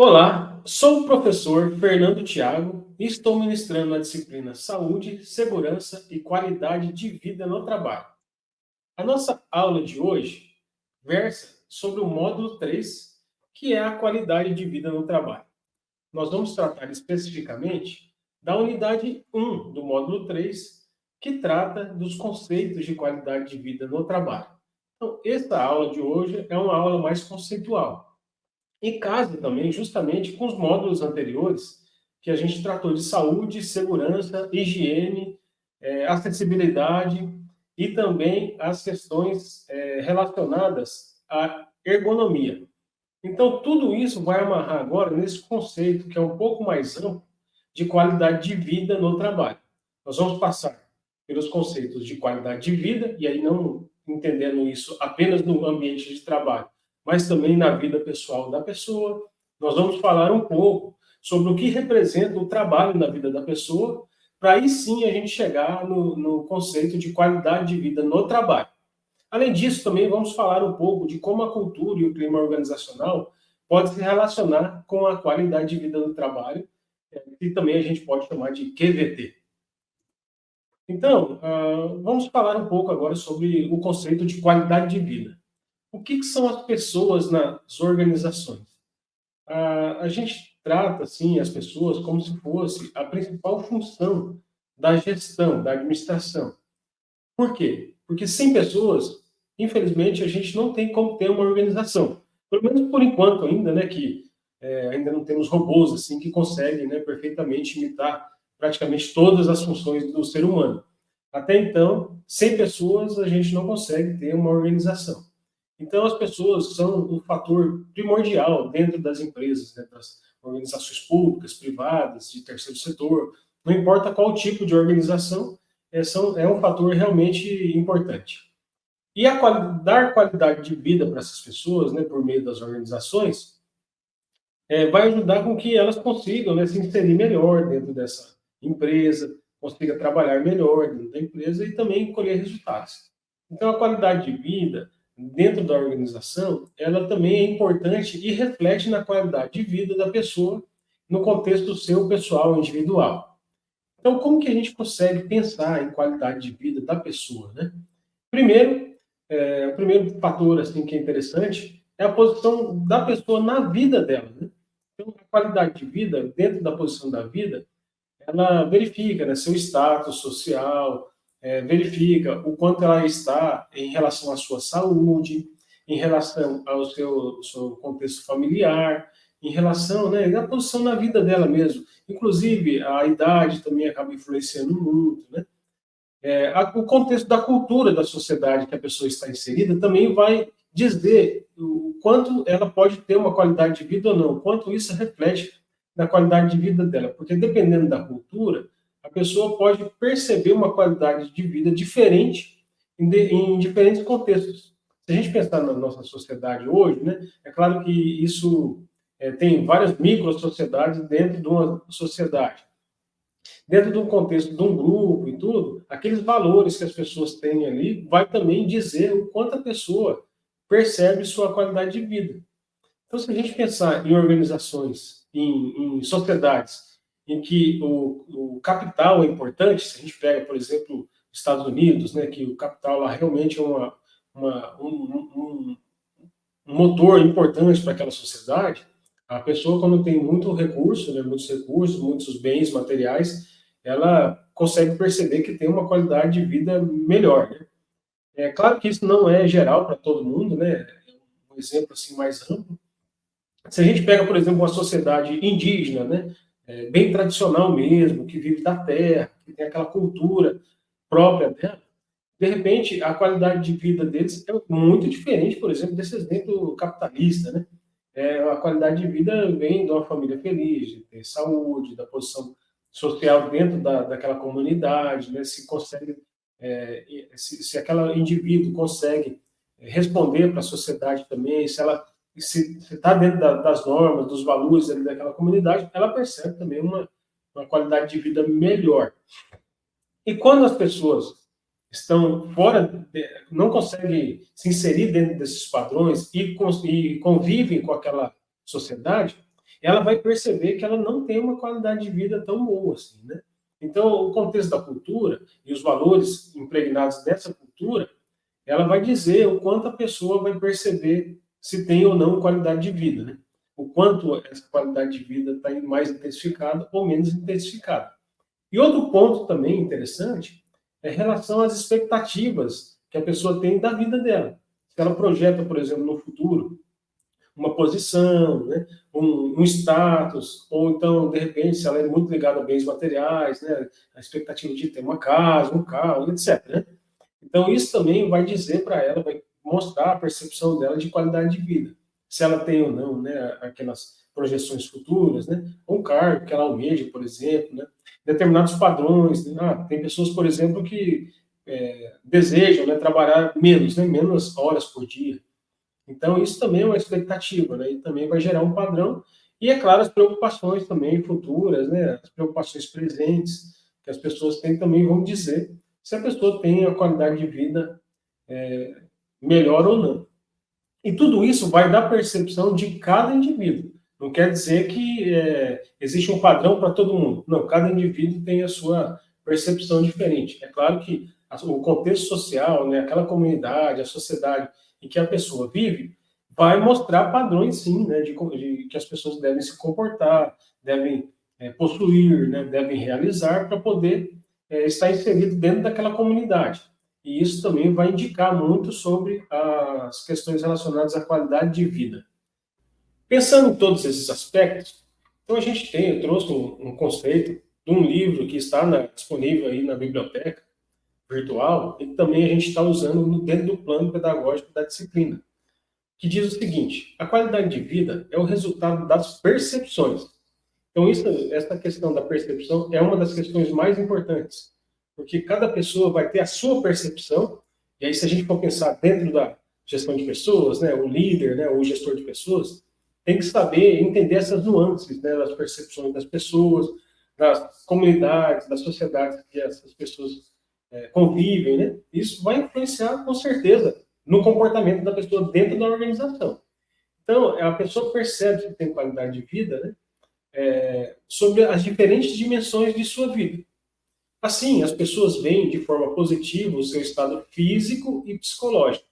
Olá, sou o professor Fernando Thiago e estou ministrando a disciplina Saúde, Segurança e Qualidade de Vida no Trabalho. A nossa aula de hoje versa sobre o módulo 3, que é a qualidade de vida no trabalho. Nós vamos tratar especificamente da unidade 1 do módulo 3, que trata dos conceitos de qualidade de vida no trabalho. Então, esta aula de hoje é uma aula mais conceitual e casa também justamente com os módulos anteriores, que a gente tratou de saúde, segurança, higiene, acessibilidade e também as questões relacionadas à ergonomia. Então, tudo isso vai amarrar agora nesse conceito que é um pouco mais amplo de qualidade de vida no trabalho. Nós vamos passar pelos conceitos de qualidade de vida, e aí não entendendo isso apenas no ambiente de trabalho, mas também na vida pessoal da pessoa. Nós vamos falar um pouco sobre o que representa o trabalho na vida da pessoa, para aí sim a gente chegar no conceito de qualidade de vida no trabalho. Além disso, também vamos falar um pouco de como a cultura e o clima organizacional podem se relacionar com a qualidade de vida no trabalho, que também a gente pode chamar de QVT. Então, vamos falar um pouco agora sobre o conceito de qualidade de vida. O que são as pessoas nas organizações? A gente trata, assim, as pessoas como se fosse a principal função da gestão, da administração. Por quê? Porque sem pessoas, infelizmente, a gente não tem como ter uma organização. Pelo menos por enquanto ainda, né, que ainda não temos robôs assim que conseguem, né, perfeitamente imitar praticamente todas as funções do ser humano. Até então, sem pessoas, a gente não consegue ter uma organização. Então, as pessoas são um fator primordial dentro das empresas, né, das organizações públicas, privadas, de terceiro setor, não importa qual tipo de organização, é um fator realmente importante. E dar qualidade de vida para essas pessoas, né, por meio das organizações, vai ajudar com que elas consigam, né, se inserir melhor dentro dessa empresa, consiga trabalhar melhor dentro da empresa e também colher resultados. Então, a qualidade de vida dentro da organização, ela também é importante e reflete na qualidade de vida da pessoa no contexto seu pessoal, individual. Então, como que a gente consegue pensar em qualidade de vida da pessoa, né? Primeiro, o primeiro fator assim que é interessante é a posição da pessoa na vida dela, né? Então, a qualidade de vida dentro da posição da vida, ela verifica, né, seu status social, verifica o quanto ela está em relação à sua saúde, em relação ao seu contexto familiar, em relação, né, à posição na vida dela mesmo. Inclusive, a idade também acaba influenciando muito, né? O contexto da cultura da sociedade que a pessoa está inserida também vai dizer o quanto ela pode ter uma qualidade de vida ou não, o quanto isso reflete na qualidade de vida dela, porque dependendo da cultura, a pessoa pode perceber uma qualidade de vida diferente em diferentes contextos. Se a gente pensar na nossa sociedade hoje, né, é claro que isso tem várias micro-sociedades dentro de uma sociedade. Dentro de um contexto de um grupo e tudo, aqueles valores que as pessoas têm ali vai também dizer o quanto a pessoa percebe sua qualidade de vida. Então, se a gente pensar em organizações, em sociedades, em que o capital é importante, se a gente pega, por exemplo, Estados Unidos, né, que o capital lá realmente é um motor importante para aquela sociedade, a pessoa, quando tem muito recurso, né, muitos recursos, muitos bens materiais, ela consegue perceber que tem uma qualidade de vida melhor, né? É claro que isso não é geral para todo mundo, né? Um exemplo assim mais amplo. Se a gente pega, por exemplo, uma sociedade indígena, né, bem tradicional mesmo, que vive da terra, que tem aquela cultura própria dela, de repente a qualidade de vida deles é muito diferente, por exemplo, desse exemplo capitalista, né? A qualidade de vida vem de uma família feliz, de ter saúde, da posição social dentro daquela comunidade, né? Se consegue, se aquele indivíduo consegue responder para a sociedade também, se está dentro das normas, dos valores ali daquela comunidade, ela percebe também uma qualidade de vida melhor. E quando as pessoas estão fora, não conseguem se inserir dentro desses padrões e convivem com aquela sociedade, ela vai perceber que ela não tem uma qualidade de vida tão boa assim, né? Então, o contexto da cultura e os valores impregnados nessa cultura, ela vai dizer o quanto a pessoa vai perceber se tem ou não qualidade de vida, né? O quanto essa qualidade de vida está mais intensificada ou menos intensificada. E outro ponto também interessante é em relação às expectativas que a pessoa tem da vida dela. Se ela projeta, por exemplo, no futuro, uma posição, né, um status, ou então, de repente, se ela é muito ligada a bens materiais, né, a expectativa de ter uma casa, um carro, etc. Né? Então, isso também vai dizer para ela, vai mostrar a percepção dela de qualidade de vida. Se ela tem ou não, né, aquelas projeções futuras, né, um cargo que ela almeja, por exemplo, né, determinados padrões. Né? Tem pessoas, por exemplo, que desejam, né, trabalhar menos, né, menos horas por dia. Então, isso também é uma expectativa, né, e também vai gerar um padrão. E, é claro, as preocupações também futuras, né, as preocupações presentes que as pessoas têm também vão dizer se a pessoa tem a qualidade de vida melhor ou não. E tudo isso vai da percepção de cada indivíduo. Não quer dizer que existe um padrão para todo mundo. Não, cada indivíduo tem a sua percepção diferente. É claro que o contexto social, né, aquela comunidade, a sociedade em que a pessoa vive, vai mostrar padrões, sim, né, de que as pessoas devem se comportar, devem possuir, né, devem realizar para poder estar inserido dentro daquela comunidade. E isso também vai indicar muito sobre as questões relacionadas à qualidade de vida. Pensando em todos esses aspectos, então eu trouxe um conceito de um livro que está disponível aí na biblioteca virtual e que também a gente está usando dentro do plano pedagógico da disciplina, que diz o seguinte: a qualidade de vida é o resultado das percepções. Então, essa questão da percepção é uma das questões mais importantes, porque cada pessoa vai ter a sua percepção, e aí se a gente for pensar dentro da gestão de pessoas, né, o líder, né, o gestor de pessoas, tem que saber entender essas nuances, né, das percepções das pessoas, das comunidades, das sociedades que essas pessoas convivem, né? Isso vai influenciar com certeza no comportamento da pessoa dentro da organização. Então, a pessoa percebe que tem qualidade de vida, né, sobre as diferentes dimensões de sua vida. Assim, as pessoas veem de forma positiva o seu estado físico e psicológico.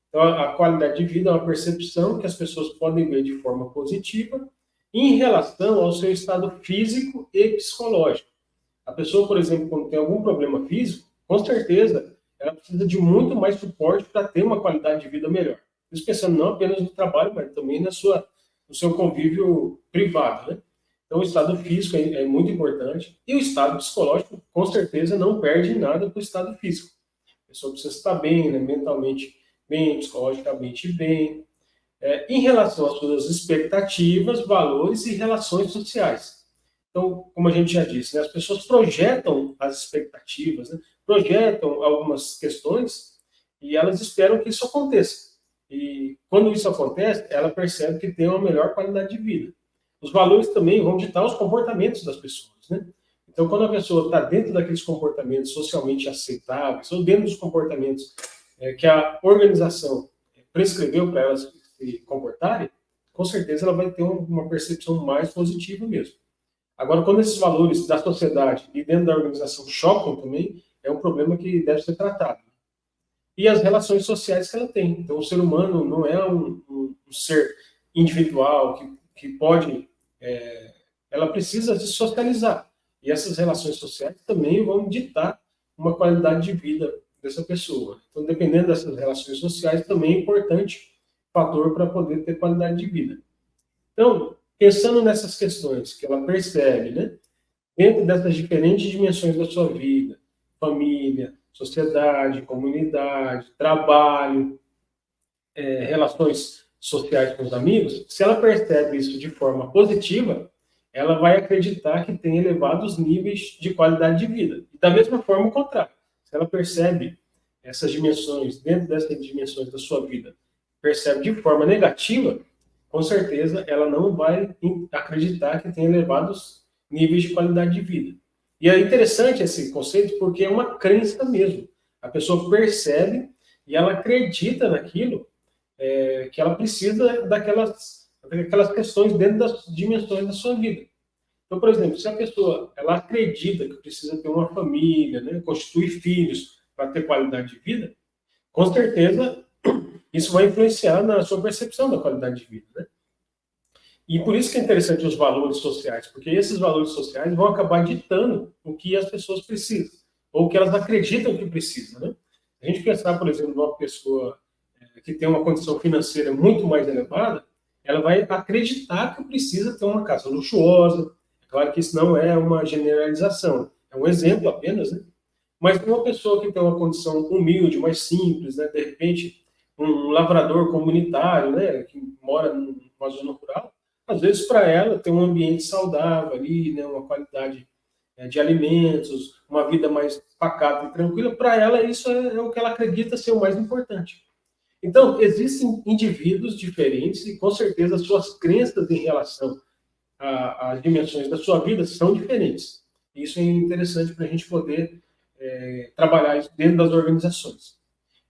Então, a qualidade de vida é uma percepção que as pessoas podem ver de forma positiva em relação ao seu estado físico e psicológico. A pessoa, por exemplo, quando tem algum problema físico, com certeza, ela precisa de muito mais suporte para ter uma qualidade de vida melhor. Isso pensando não apenas no trabalho, mas também no seu convívio privado, né? Então, o estado físico é muito importante. E o estado psicológico, com certeza, não perde nada para o estado físico. A pessoa precisa estar bem, né, mentalmente bem, psicologicamente bem. Em relação às suas expectativas, valores e relações sociais. Então, como a gente já disse, né, as pessoas projetam as expectativas, né, projetam algumas questões e elas esperam que isso aconteça. E quando isso acontece, ela percebe que tem uma melhor qualidade de vida. Os valores também vão ditar os comportamentos das pessoas, né? Então, quando a pessoa está dentro daqueles comportamentos socialmente aceitáveis, ou dentro dos comportamentos que a organização prescreveu para elas se comportarem, com certeza ela vai ter uma percepção mais positiva mesmo. Agora, quando esses valores da sociedade e dentro da organização chocam também, é um problema que deve ser tratado. E as relações sociais que ela tem. Então, o ser humano não é um ser individual que pode... ela precisa se socializar. E essas relações sociais também vão ditar uma qualidade de vida dessa pessoa. Então, dependendo dessas relações sociais, também é importante fator para poder ter qualidade de vida. Então, pensando nessas questões que ela percebe, né, dentro dessas diferentes dimensões da sua vida, família, sociedade, comunidade, trabalho, relações sociais com os amigos, se ela percebe isso de forma positiva, ela vai acreditar que tem elevados níveis de qualidade de vida. E da mesma forma, o contrário. Se ela percebe essas dimensões, dentro dessas dimensões da sua vida, percebe de forma negativa, com certeza ela não vai acreditar que tem elevados níveis de qualidade de vida. E é interessante esse conceito porque é uma crença mesmo. A pessoa percebe e ela acredita naquilo que ela precisa aquelas questões dentro das dimensões da sua vida. Então, por exemplo, se a pessoa ela acredita que precisa ter uma família, né, constituir filhos para ter qualidade de vida, com certeza isso vai influenciar na sua percepção da qualidade de vida, né? E por isso que é interessante os valores sociais, porque esses valores sociais vão acabar ditando o que as pessoas precisam, ou o que elas acreditam que precisam, né? A gente pensar, por exemplo, numa pessoa que tem uma condição financeira muito mais elevada, ela vai acreditar que precisa ter uma casa luxuosa. É claro que isso não é uma generalização, é um exemplo apenas, né? Mas uma pessoa que tem uma condição humilde, mais simples, né? De repente, um lavrador comunitário, né? Que mora numa zona rural, às vezes para ela ter um ambiente saudável ali, né? Uma qualidade de alimentos, uma vida mais pacata e tranquila, para ela isso é o que ela acredita ser o mais importante. Então, existem indivíduos diferentes e, com certeza, as suas crenças em relação às dimensões da sua vida são diferentes. Isso é interessante para a gente poder trabalhar isso dentro das organizações.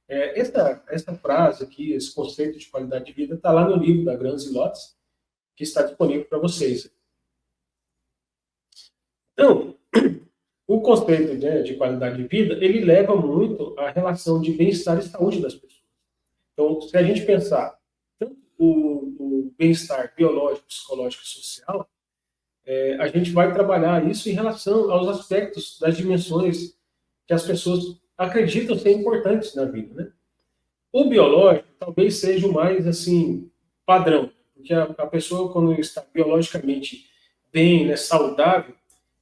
Essa frase aqui, esse conceito de qualidade de vida, está lá no livro da Granz e Lotz, que está disponível para vocês. Então, o conceito, né, de qualidade de vida, ele leva muito à relação de bem-estar e saúde das pessoas. Então, se a gente pensar tanto o bem-estar biológico, psicológico e social, a gente vai trabalhar isso em relação aos aspectos das dimensões que as pessoas acreditam ser importantes na vida, né? O biológico talvez seja o mais, assim, padrão, porque a pessoa, quando está biologicamente bem, né, saudável,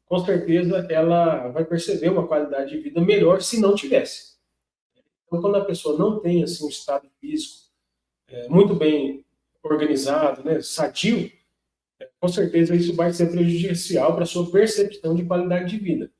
com certeza ela vai perceber uma qualidade de vida melhor se não tivesse. Então, quando a pessoa não tem, assim, um estado físico muito bem organizado, né, sadio, com certeza isso vai ser prejudicial para a sua percepção de qualidade de vida.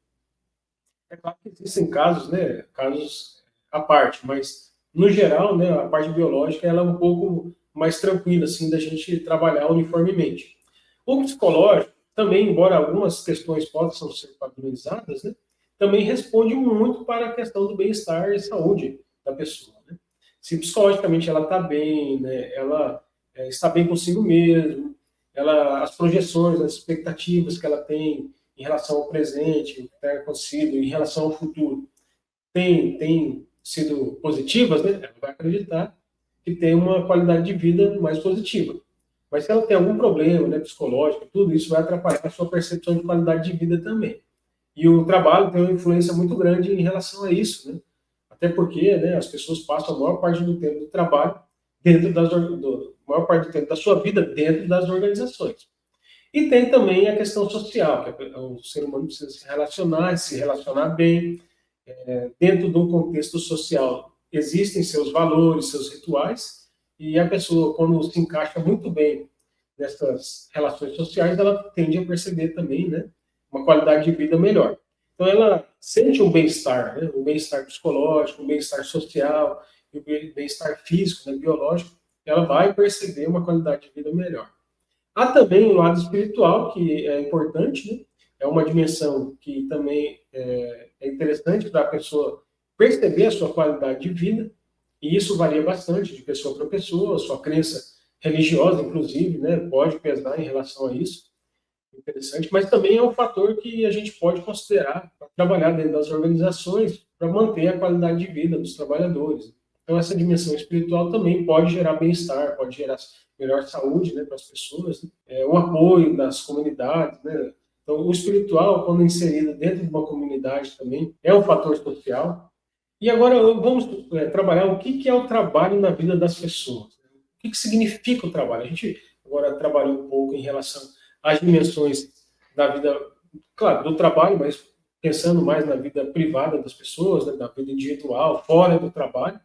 É claro que existem casos, né, casos à parte, mas no geral, né, a parte biológica ela é um pouco mais tranquila assim da gente trabalhar uniformemente. O psicológico também, embora algumas questões possam ser padronizadas, né, também responde muito para a questão do bem-estar e saúde da pessoa, né? Se psicologicamente ela está bem, né, ela está bem consigo mesmo, as projeções, as expectativas que ela tem em relação ao presente, o que tem acontecido, em relação ao futuro, tem sido positivas, né? Ela vai acreditar que tem uma qualidade de vida mais positiva. Mas se ela tem algum problema, né, psicológico, tudo isso vai atrapalhar a sua percepção de qualidade de vida também. E o trabalho tem uma influência muito grande em relação a isso, né? Até porque, né, as pessoas passam a maior parte do tempo do trabalho dentro maior parte do tempo da sua vida dentro das organizações. E tem também a questão social, que o ser humano precisa se relacionar bem, dentro de um contexto social. Existem seus valores, seus rituais, e a pessoa, quando se encaixa muito bem nessas relações sociais, ela tende a perceber também, né, uma qualidade de vida melhor. Então, ela sente um bem-estar, né, um bem-estar psicológico, um bem-estar social, e um bem-estar físico, né, biológico, ela vai perceber uma qualidade de vida melhor. Há também o lado espiritual, que é importante, né? É uma dimensão que também é interessante para a pessoa perceber a sua qualidade de vida, e isso varia bastante de pessoa para pessoa, a sua crença religiosa, inclusive, né, pode pesar em relação a isso, interessante, mas também é um fator que a gente pode considerar para trabalhar dentro das organizações para manter a qualidade de vida dos trabalhadores. Então, essa dimensão espiritual também pode gerar bem-estar, pode gerar melhor saúde, né, para as pessoas, né? O apoio das comunidades, né? Então, o espiritual, quando inserido dentro de uma comunidade também, é um fator social. E agora vamos trabalhar o que é o trabalho na vida das pessoas. O que significa o trabalho? A gente agora trabalhou um pouco em relação às dimensões da vida, claro, do trabalho, mas pensando mais na vida privada das pessoas, né, da vida individual, fora do trabalho,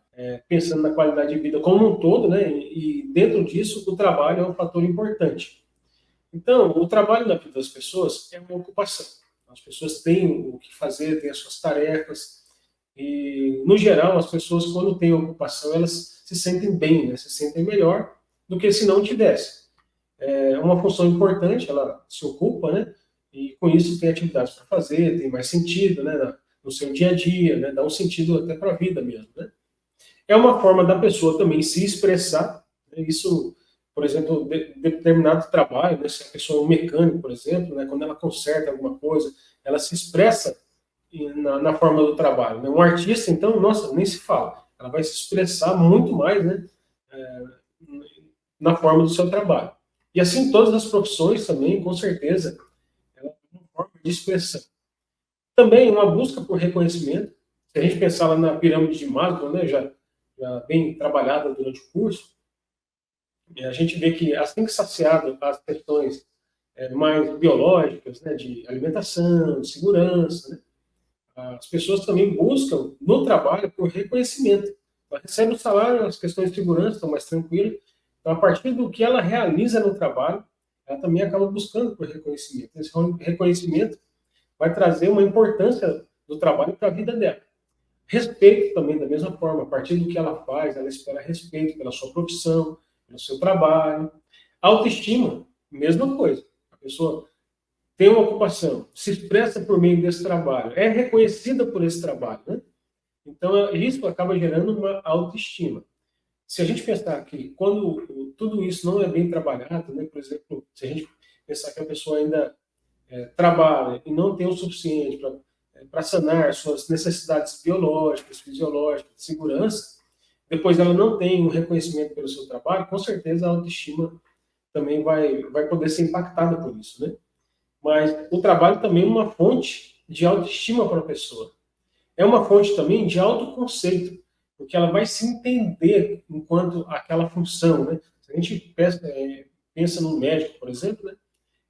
pensando na qualidade de vida como um todo, né, e dentro disso o trabalho é um fator importante. Então, o trabalho na vida das pessoas é uma ocupação. As pessoas têm o que fazer, têm as suas tarefas, e, no geral, as pessoas, quando têm ocupação, elas se sentem bem, né, se sentem melhor do que se não tivesse. É uma função importante, ela se ocupa, né, e com isso tem atividades para fazer, tem mais sentido, né, no seu dia a dia, né, dá um sentido até para a vida mesmo, né. É uma forma da pessoa também se expressar, né, isso por exemplo, determinado trabalho, né, se a pessoa é um mecânico, por exemplo, né, quando ela conserta alguma coisa, ela se expressa na forma do trabalho. Né? Um artista, então, nossa, nem se fala. Ela vai se expressar muito mais, né, na forma do seu trabalho. E assim, todas as profissões também, com certeza, ela é uma forma de expressão. Também uma busca por reconhecimento. Se a gente pensar lá na pirâmide de Maslow, né, já bem trabalhada durante o curso, a gente vê que assim que saciado as questões mais biológicas, né, de alimentação, de segurança, né, as pessoas também buscam no trabalho por reconhecimento. Ela recebe o salário, as questões de segurança estão mais tranquilas. Então, a partir do que ela realiza no trabalho, ela também acaba buscando por reconhecimento. Esse reconhecimento vai trazer uma importância do trabalho para a vida dela. Respeito também, da mesma forma, a partir do que ela faz, ela espera respeito pela sua profissão, pelo seu trabalho. Autoestima, mesma coisa. A pessoa tem uma ocupação, se expressa por meio desse trabalho, é reconhecida por esse trabalho, né? Então, isso acaba gerando uma autoestima. Se a gente pensar que quando tudo isso não é bem trabalhado, né? Por exemplo, se a gente pensar que a pessoa ainda trabalha e não tem o suficiente para sanar suas necessidades biológicas, fisiológicas, de segurança, depois ela não tem um reconhecimento pelo seu trabalho, com certeza a autoestima também vai poder ser impactada por isso, né? Mas o trabalho também é uma fonte de autoestima para a pessoa. É uma fonte também de autoconceito, porque ela vai se entender enquanto aquela função, né? Se a gente pensa no médico, por exemplo, né?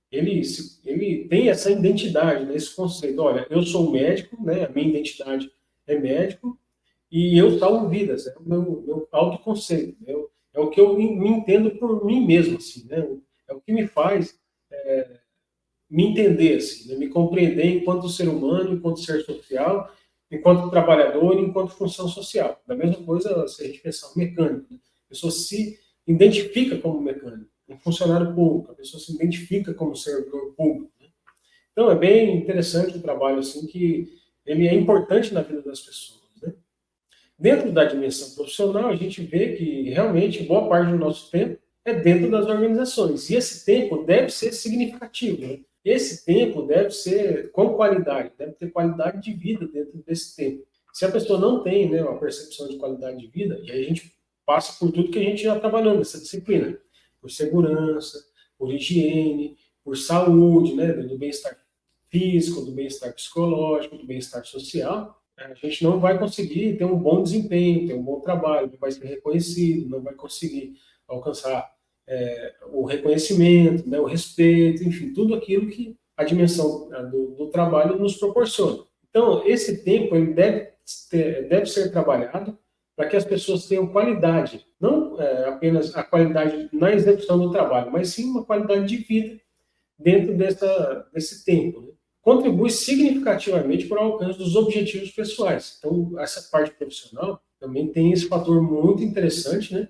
Ele tem essa identidade, né? Esse conceito. Olha, eu sou médico, né? A minha identidade é médico e eu salvo vidas. É o meu autoconceito. Né? É o que eu me entendo por mim mesmo, assim, né? É o que me faz me entender, assim, né? Me compreender enquanto ser humano, enquanto ser social, enquanto trabalhador, enquanto função social. Da mesma coisa, se a gente pensar no mecânico, né? A pessoa se identifica como mecânico, um funcionário público, a pessoa se identifica como servidor público. Né? Então, é bem interessante o trabalho, assim, que ele é importante na vida das pessoas. Né? Dentro da dimensão profissional, a gente vê que realmente boa parte do nosso tempo é dentro das organizações. E esse tempo deve ser significativo. Né? Esse tempo deve ser com qualidade, deve ter qualidade de vida dentro desse tempo. Se a pessoa não tem, né, uma percepção de qualidade de vida, e aí a gente passa por tudo que a gente já trabalhou nessa disciplina, por segurança, por higiene, por saúde, né, do bem-estar físico, do bem-estar psicológico, do bem-estar social, a gente não vai conseguir ter um bom desempenho, ter um bom trabalho, não vai ser reconhecido, não vai conseguir alcançar o reconhecimento, né, o respeito, enfim, tudo aquilo que a dimensão do trabalho nos proporciona. Então, esse tempo ele deve ser trabalhado para que as pessoas tenham qualidade, não apenas a qualidade na execução do trabalho, mas sim uma qualidade de vida dentro desse tempo. Né? Contribui significativamente para o alcance dos objetivos pessoais. Então, essa parte profissional também tem esse fator muito interessante, né?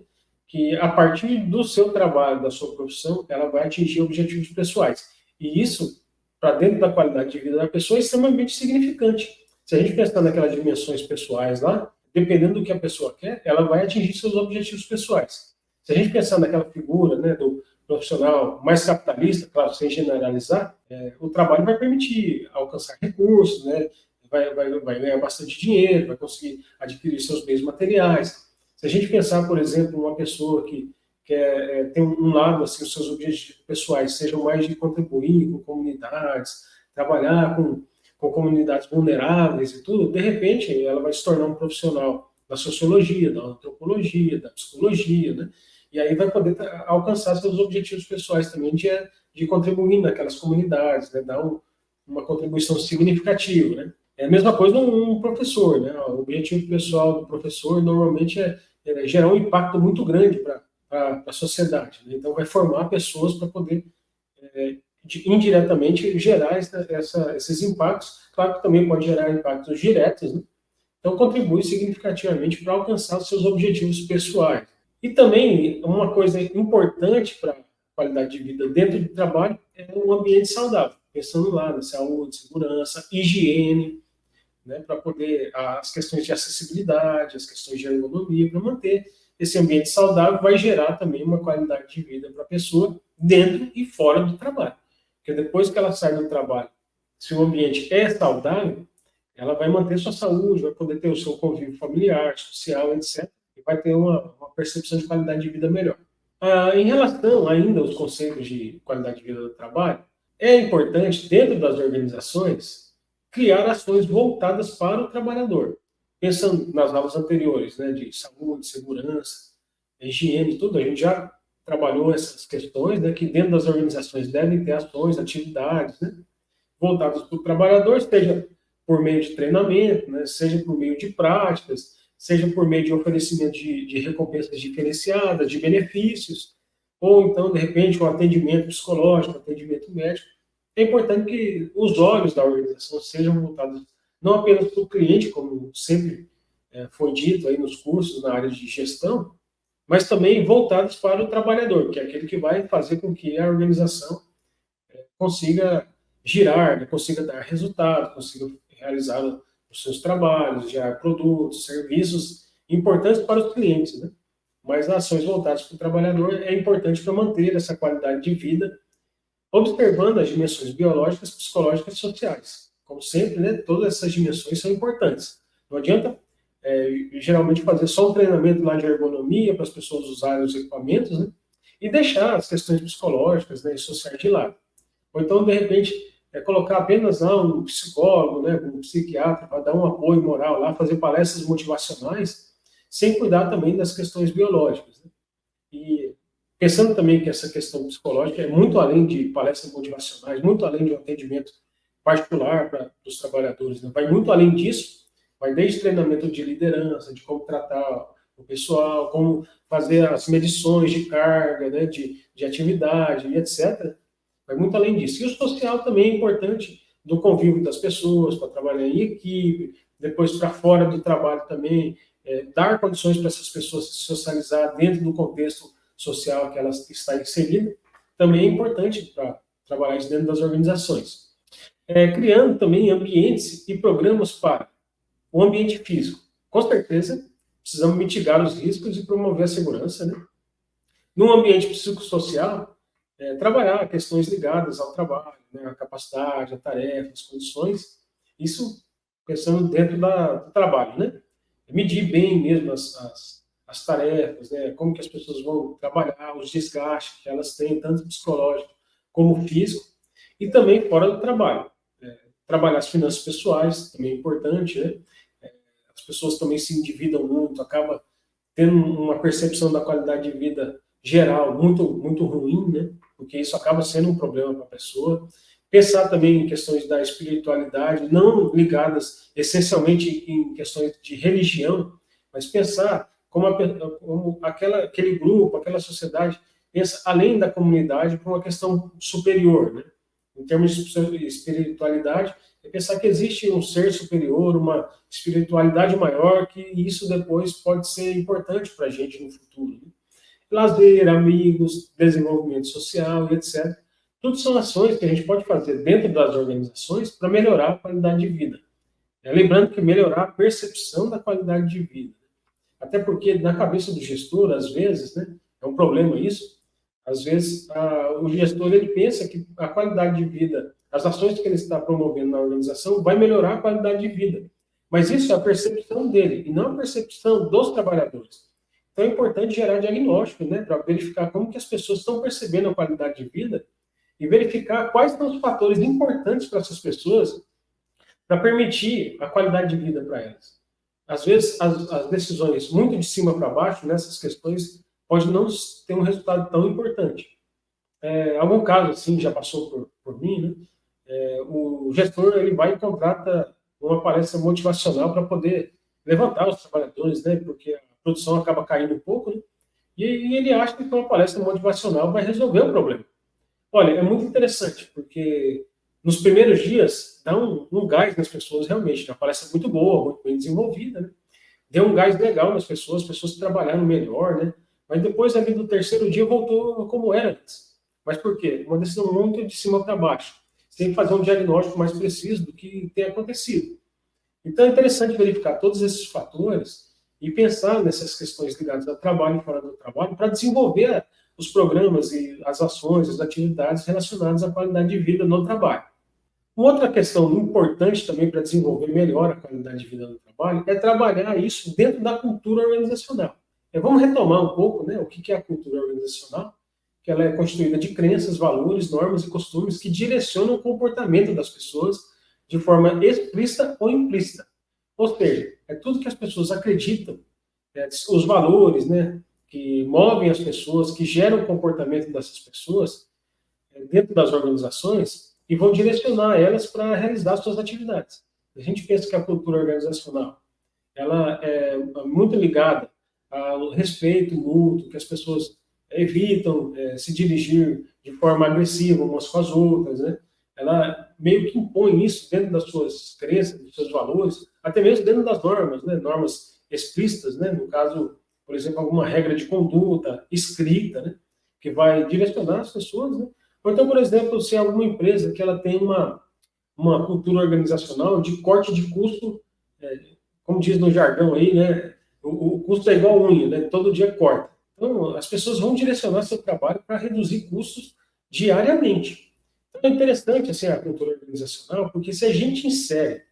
Que a partir do seu trabalho, da sua profissão, ela vai atingir objetivos pessoais. E isso, para dentro da qualidade de vida da pessoa, é extremamente significante. Se a gente pensar naquelas dimensões pessoais lá, dependendo do que a pessoa quer, ela vai atingir seus objetivos pessoais. Se a gente pensar naquela figura, né, do profissional mais capitalista, claro, sem generalizar, o trabalho vai permitir alcançar recursos, né, vai ganhar bastante dinheiro, vai conseguir adquirir seus bens materiais. Se a gente pensar, por exemplo, uma pessoa que quer ter um lado, assim, os seus objetivos pessoais sejam mais de contribuir com comunidades, trabalhar com comunidades vulneráveis e tudo, de repente ela vai se tornar um profissional da sociologia, da antropologia, da psicologia, né? E aí vai poder alcançar seus objetivos pessoais também de contribuir naquelas comunidades, né? Dar uma contribuição significativa, né? É a mesma coisa um professor, né? O objetivo pessoal do professor normalmente é gerar um impacto muito grande para a sociedade. Né? Então, vai formar pessoas para poder indiretamente gerar esses impactos. Claro que também pode gerar impactos diretos, né? Então, contribui significativamente para alcançar os seus objetivos pessoais. E também, uma coisa importante para a qualidade de vida dentro do trabalho é um ambiente saudável, pensando lá na saúde, segurança, higiene, né, para poder as questões de acessibilidade, as questões de ergonomia, para manter esse ambiente saudável vai gerar também uma qualidade de vida para a pessoa dentro e fora do trabalho. Porque depois que ela sai do trabalho, se o ambiente é saudável, ela vai manter sua saúde, vai poder ter o seu convívio familiar, social, etc. E vai ter uma percepção de qualidade de vida melhor. Em relação ainda aos conceitos de qualidade de vida do trabalho, é importante, dentro das organizações, criar ações voltadas para o trabalhador. Pensando nas aulas anteriores, né, de saúde, segurança, higiene, tudo, a gente já trabalhou essas questões, né, que dentro das organizações devem ter ações, atividades, né, voltadas para o trabalhador, seja por meio de treinamento, né, seja por meio de práticas, seja por meio de oferecimento de recompensas diferenciadas, de benefícios, ou então, de repente, um atendimento psicológico, um atendimento médico. É importante que os olhos da organização sejam voltados não apenas para o cliente, como sempre foi dito aí nos cursos na área de gestão, mas também voltados para o trabalhador, que é aquele que vai fazer com que a organização consiga girar, né, consiga dar resultado, consiga realizar os seus trabalhos, gerar produtos, serviços importantes para os clientes, né? Mas ações voltadas para o trabalhador é importante para manter essa qualidade de vida, observando as dimensões biológicas, psicológicas e sociais. Como sempre, né, todas essas dimensões são importantes. Não adianta, geralmente, fazer só um treinamento lá de ergonomia para as pessoas usarem os equipamentos, né, e deixar as questões psicológicas, né, e sociais de lado. Ou então, de repente, colocar apenas lá um psicólogo, né, um psiquiatra, para dar um apoio moral lá, fazer palestras motivacionais, sem cuidar também das questões biológicas, né? E pensando também que essa questão psicológica é muito além de palestras motivacionais, muito além de um atendimento particular para os trabalhadores, né? Vai muito além disso, vai desde treinamento de liderança, de como tratar o pessoal, como fazer as medições de carga, né, de atividade, e etc. Vai muito além disso. E o social também é importante, do convívio das pessoas, para trabalhar em equipe, depois para fora do trabalho também, dar condições para essas pessoas se socializar dentro do contexto social que elas está inserida, também é importante para trabalhar isso dentro das organizações. Criando também ambientes e programas para o ambiente físico. Com certeza, precisamos mitigar os riscos e promover a segurança, né? No ambiente psicossocial, trabalhar questões ligadas ao trabalho, né, a capacidade, a tarefa, as condições, isso pensando dentro do trabalho, né? Medir bem mesmo as tarefas, né? Como que as pessoas vão trabalhar, os desgastes que elas têm, tanto psicológico como físico, e também fora do trabalho. Trabalhar as finanças pessoais, também é importante, né? As pessoas também se endividam muito, acaba tendo uma percepção da qualidade de vida geral muito, muito ruim, né? Porque isso acaba sendo um problema para a pessoa. Pensar também em questões da espiritualidade, não ligadas essencialmente em questões de religião, mas pensar como aquele grupo, aquela sociedade, pensa além da comunidade para uma questão superior, né? Em termos de espiritualidade, é pensar que existe um ser superior, uma espiritualidade maior, que isso depois pode ser importante para a gente no futuro, né? Lazer, amigos, desenvolvimento social, etc. Tudo são ações que a gente pode fazer dentro das organizações para melhorar a qualidade de vida. Lembrando que melhorar a percepção da qualidade de vida. Até porque na cabeça do gestor, às vezes, né, é um problema isso, às vezes o gestor ele pensa que a qualidade de vida, as ações que ele está promovendo na organização vai melhorar a qualidade de vida. Mas isso é a percepção dele e não a percepção dos trabalhadores. Então é importante gerar diagnóstico, né, para verificar como que as pessoas estão percebendo a qualidade de vida e verificar quais são os fatores importantes para essas pessoas para permitir a qualidade de vida para elas. Às vezes, as decisões muito de cima para baixo nessas questões pode não ter um resultado tão importante. Algum caso assim já passou por mim, né? O gestor ele vai e contrata uma palestra motivacional para poder levantar os trabalhadores, né? Porque a produção acaba caindo um pouco, né? E ele acha que uma palestra motivacional vai resolver o problema. Olha, é muito interessante, porque nos primeiros dias dá um gás nas pessoas, realmente. A palestra é muito boa, muito bem desenvolvida, né? Deu um gás legal nas pessoas, as pessoas trabalharam melhor, né? Mas depois, ali do terceiro dia, voltou como era antes. Mas por quê? Uma decisão muito de cima para baixo, sem fazer um diagnóstico mais preciso do que tem acontecido. Então é interessante verificar todos esses fatores e pensar nessas questões ligadas ao trabalho e fora do trabalho para desenvolver os programas e as ações, as atividades relacionadas à qualidade de vida no trabalho. Uma outra questão importante também para desenvolver melhor a qualidade de vida no trabalho é trabalhar isso dentro da cultura organizacional. Vamos retomar um pouco, né, o que é a cultura organizacional, que ela é constituída de crenças, valores, normas e costumes que direcionam o comportamento das pessoas de forma explícita ou implícita. Ou seja, é tudo que as pessoas acreditam, os valores, né, que movem as pessoas, que geram o comportamento dessas pessoas dentro das organizações e vão direcionar elas para realizar suas atividades. A gente pensa que a cultura organizacional ela é muito ligada ao respeito mútuo, que as pessoas evitam se dirigir de forma agressiva umas com as outras, né? Ela meio que impõe isso dentro das suas crenças, dos seus valores, até mesmo dentro das normas, né? Normas explícitas, né? No caso, por exemplo, alguma regra de conduta escrita, né? Que vai direcionar as pessoas, né? Ou então, por exemplo, se alguma empresa que ela tem uma cultura organizacional de corte de custo, como diz no jargão aí, né? O custo é igual unha, né? Todo dia corta. Então, as pessoas vão direcionar seu trabalho para reduzir custos diariamente. Então, é interessante assim, a cultura organizacional, porque se a gente insere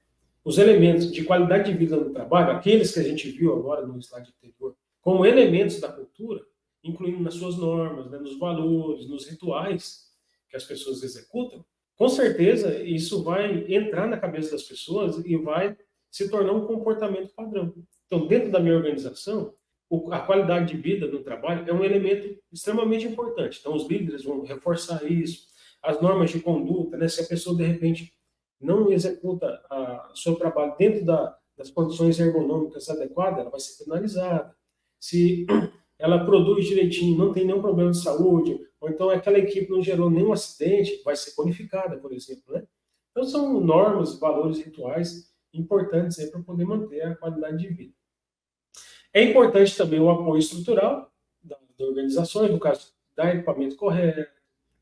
os elementos de qualidade de vida no trabalho, aqueles que a gente viu agora no slide anterior, como elementos da cultura, incluindo nas suas normas, né, nos valores, nos rituais que as pessoas executam, com certeza isso vai entrar na cabeça das pessoas e vai se tornar um comportamento padrão. Então, dentro da minha organização, a qualidade de vida no trabalho é um elemento extremamente importante. Então, os líderes vão reforçar isso, as normas de conduta, né? Se a pessoa, de repente, não executa o seu trabalho dentro das condições ergonômicas adequadas, ela vai ser penalizada. Se ela produz direitinho, não tem nenhum problema de saúde, ou então aquela equipe não gerou nenhum acidente, vai ser bonificada, por exemplo, né? Então, são normas, valores, rituais importantes para poder manter a qualidade de vida. É importante também o apoio estrutural das organizações, no caso, dar equipamento correto,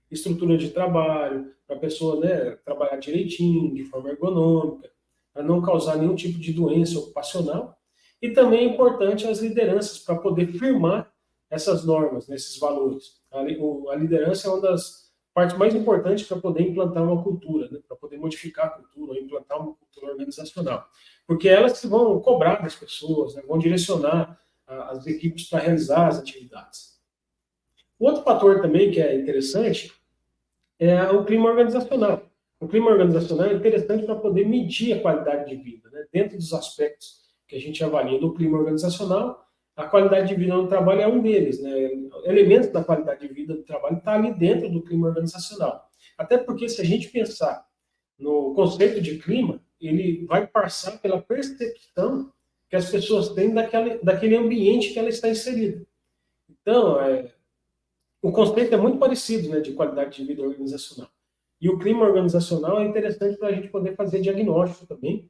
estrutura de trabalho, para a pessoa, né, trabalhar direitinho, de forma ergonômica, para não causar nenhum tipo de doença ocupacional. E também é importante as lideranças para poder firmar essas normas, né, esses valores. A liderança é uma das partes mais importantes para poder implantar uma cultura, né, para poder modificar a cultura, implantar uma cultura organizacional. Porque elas que vão cobrar das pessoas, né, vão direcionar as equipes para realizar as atividades. Outro fator também que é interessante é o clima organizacional. O clima organizacional é interessante para poder medir a qualidade de vida, né? Dentro dos aspectos que a gente avalia no clima organizacional, a qualidade de vida no trabalho é um deles, né? Elementos da qualidade de vida do trabalho está ali dentro do clima organizacional. Até porque se a gente pensar no conceito de clima, ele vai passar pela percepção que as pessoas têm daquele ambiente que ela está inserida. Então, o conceito é muito parecido, né, de qualidade de vida organizacional. E o clima organizacional é interessante para a gente poder fazer diagnóstico também.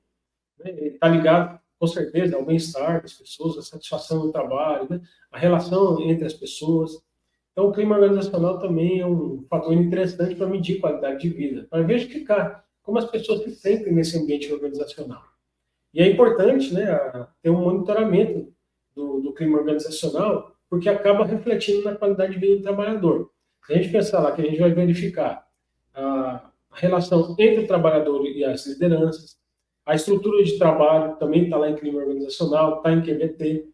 Né? Está ligado, com certeza, ao bem-estar das pessoas, à satisfação no trabalho, né? A relação entre as pessoas. Então, o clima organizacional também é um fator interessante para medir qualidade de vida, para verificar como as pessoas se sentem nesse ambiente organizacional. E é importante, né, ter um monitoramento do clima organizacional, porque acaba refletindo na qualidade de vida do trabalhador. Se a gente pensar lá que a gente vai verificar a relação entre o trabalhador e as lideranças, a estrutura de trabalho também está lá em clima organizacional, está em QVT,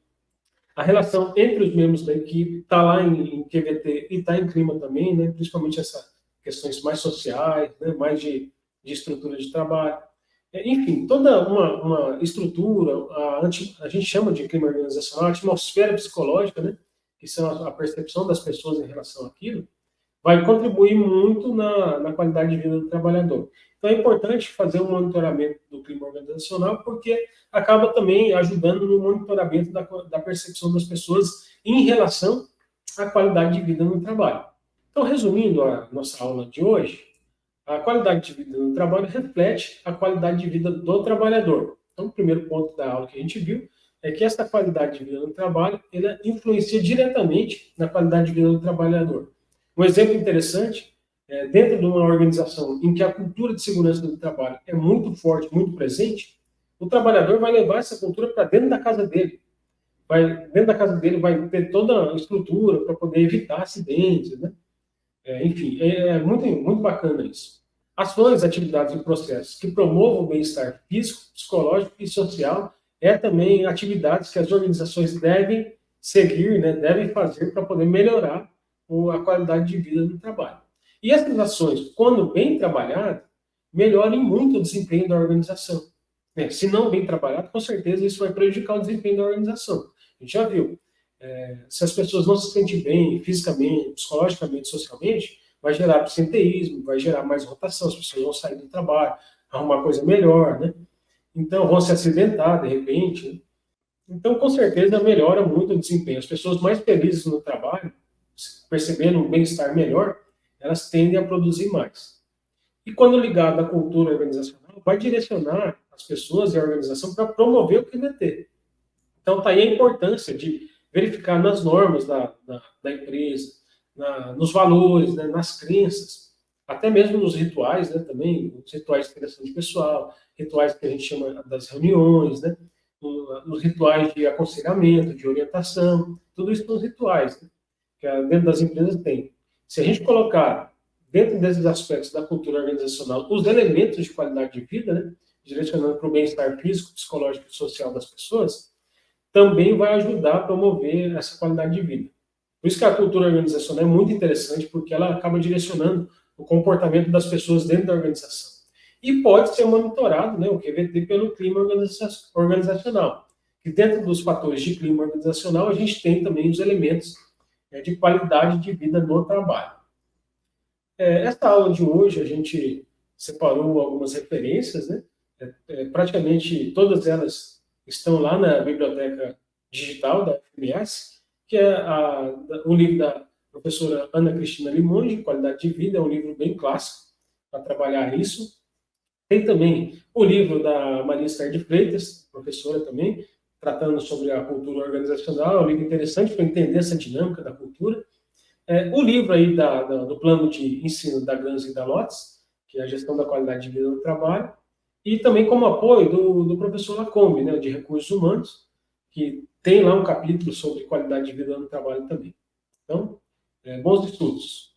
a relação entre os membros da equipe está lá em QVT e está em clima também, né, principalmente essas questões mais sociais, né, mais de estrutura de trabalho. Enfim, toda uma estrutura, a gente chama de clima organizacional, a atmosfera psicológica, né, que são a percepção das pessoas em relação àquilo, vai contribuir muito na qualidade de vida do trabalhador. Então é importante fazer um monitoramento do clima organizacional, porque acaba também ajudando no monitoramento da percepção das pessoas em relação à qualidade de vida no trabalho. Então, resumindo a nossa aula de hoje, a qualidade de vida no trabalho reflete a qualidade de vida do trabalhador. Então, o primeiro ponto da aula que a gente viu é que essa qualidade de vida no trabalho, ela influencia diretamente na qualidade de vida do trabalhador. Um exemplo interessante, dentro de uma organização em que a cultura de segurança do trabalho é muito forte, muito presente, o trabalhador vai levar essa cultura para dentro da casa dele. dentro da casa dele vai ter toda a estrutura para poder evitar acidentes, né? Enfim, é muito, muito bacana isso. Ações, atividades e processos que promovam o bem-estar físico, psicológico e social também atividades que as organizações devem seguir, né, devem fazer para poder melhorar a qualidade de vida no trabalho. E essas ações, quando bem trabalhadas, melhoram muito o desempenho da organização. Se não bem trabalhado, com certeza isso vai prejudicar o desempenho da organização. A gente já viu. Se as pessoas não se sentem bem fisicamente, psicologicamente, socialmente, vai gerar absenteísmo, vai gerar mais rotação, as pessoas vão sair do trabalho, arrumar coisa melhor, né? Então, vão se acidentar, de repente. Né? Então, com certeza, melhora muito o desempenho. As pessoas mais felizes no trabalho, percebendo um bem-estar melhor, elas tendem a produzir mais. E quando ligado à cultura organizacional, vai direcionar as pessoas e a organização para promover o QBT. Então, está aí a importância de verificar nas normas da empresa, nos valores, né, nas crenças, até mesmo nos rituais, né, também, os rituais de criação de pessoal, rituais que a gente chama das reuniões, né, nos rituais de aconselhamento, de orientação, tudo isso são os rituais, né, que dentro das empresas tem. Se a gente colocar dentro desses aspectos da cultura organizacional os elementos de qualidade de vida, né, direcionando para o bem-estar físico, psicológico e social das pessoas, também vai ajudar a promover essa qualidade de vida. Por isso que a cultura organizacional é muito interessante, porque ela acaba direcionando o comportamento das pessoas dentro da organização. E pode ser monitorado, né, o QVT, pelo clima organizacional. E dentro dos fatores de clima organizacional, a gente tem também os elementos de qualidade de vida no trabalho. Esta aula de hoje, a gente separou algumas referências, né? Praticamente todas elas estão lá na biblioteca digital da FMS, que é o livro da professora Ana Cristina Limonge, Qualidade de Vida, é um livro bem clássico para trabalhar isso. Tem também o livro da Maria Esther de Freitas, professora também, tratando sobre a cultura organizacional, é um livro interessante para entender essa dinâmica da cultura. O livro aí do plano de ensino da Grans e da Lotz, que é a gestão da qualidade de vida no trabalho, e também como apoio do professor Lacombe, né, de recursos humanos, que tem lá um capítulo sobre qualidade de vida no trabalho também. Então, bons estudos.